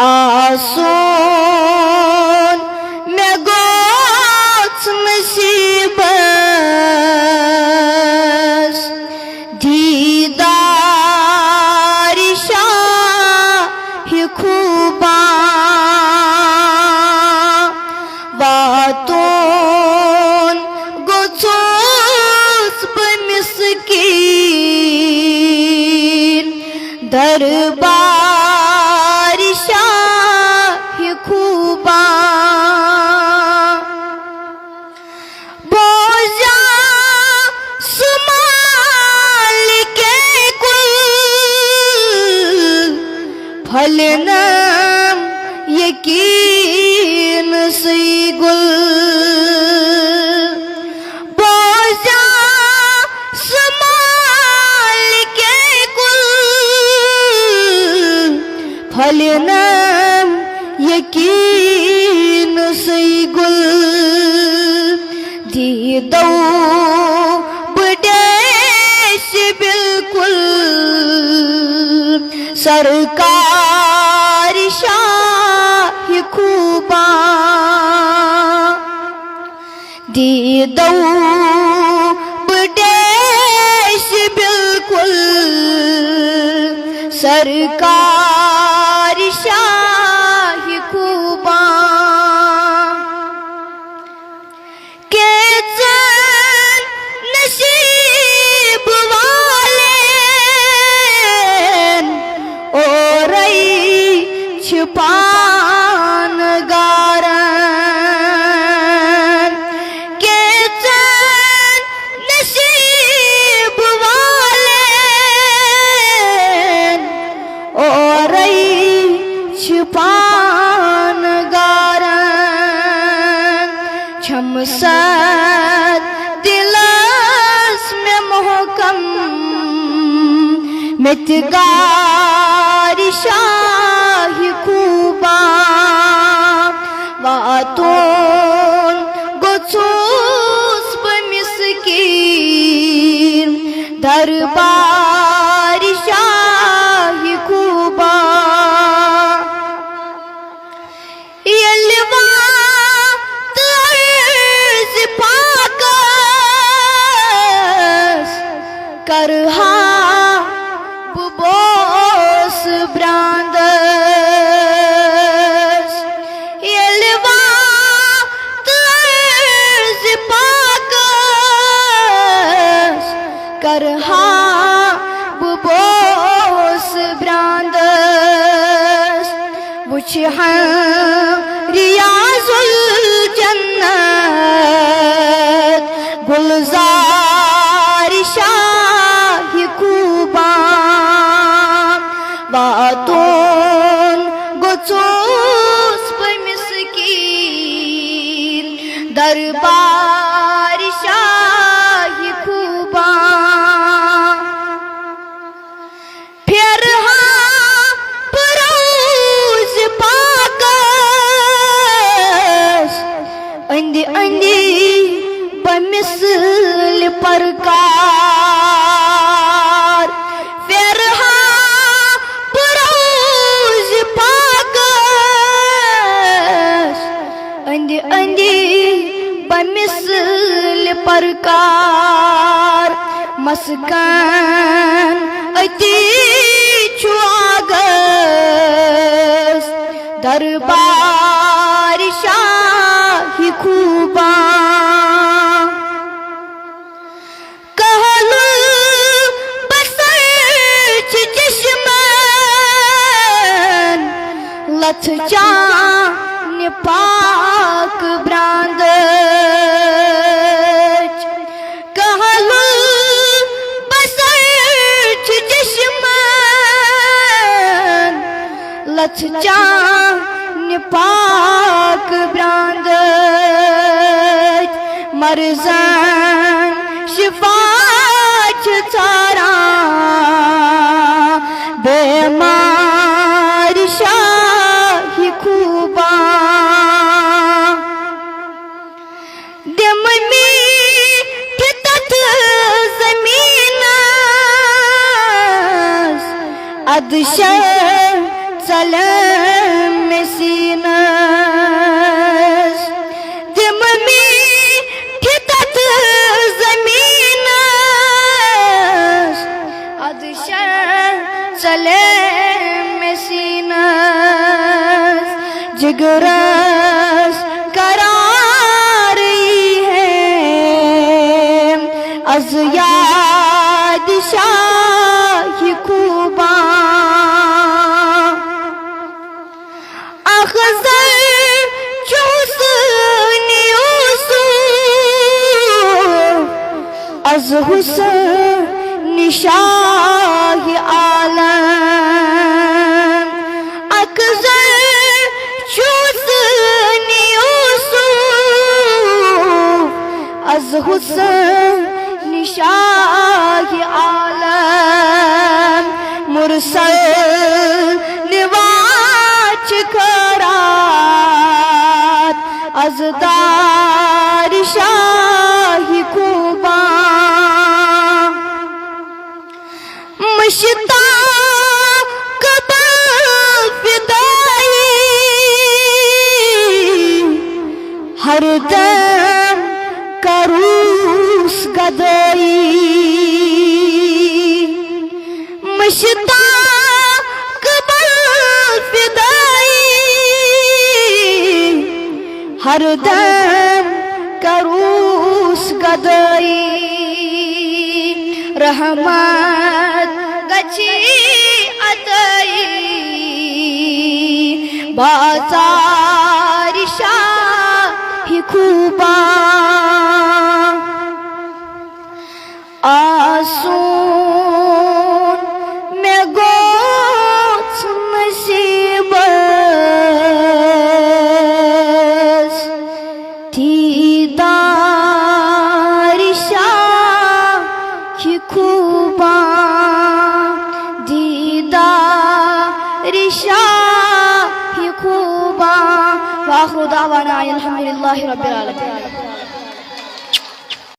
आसून मे गोच नसीबस दीदार शाह खूबा वातून गोचोस बमिस्कीन दरबार शाह खूबा बोझा सुमाल के कुल फलनम यकीन से गुल बोझा सुमाल के कुल फलनम यकीन से गुल दीदो बडेश बिल्कुल सरकार शाह खूबा दीदो बडेश बिल्कुल सरकार शाह खूबा के चंद नसीब वाले और छुपान गारन के चंद नसीब वाले और छुपान गारन छमसद दिलस में मोहकम मितगार शाह खूबा वातून गोचूस बमिस्कीन दरबार शाह खूबा यलवा तर्ज पाकस करहा बोस ब्रांदस यलवा तर्ज पाकस करहा बोस ब्रांदस वुछ रियाजुल जन्नत गुलजार शाह खूबा वातून गोचूस बमिस्कीन दरबार शाह खूबा फिर परोज पाकस अंदी अंदी बमिसल परकार फिर परोज पाकस अंदी अंदी बमिसल परकार मस्कन अति छुआगस दरबार शाह खूबा कहलु बसर चश्मन लथ चान पाक ब्रांदच कहलु बसर चश्मन लथ चान पाक ब्रांदच मरजन शिफाच चारा बेमार शाह खूबा दिम में तथ जमीन अदश चलन जिगरस करार है az yad şahi kuba akhzar chusni usuf az husn shahi alam akhzar chusni usuf az husn शाही आलम मुरसल निवाच करात अज़दार शाही कुबा मुश्ताक फिदाई हर दम करूस गदई मुश्ताक फिदाई हर दम करूस गदई रहमत गची अतई बाजार शाही कुबा आसून में गोच नसीबस दीदार शाही कुबा दीदार शाही कुबा व आखिरु दावाना अल्हम्दुलिल्लाहि रब्बिल आलमीन।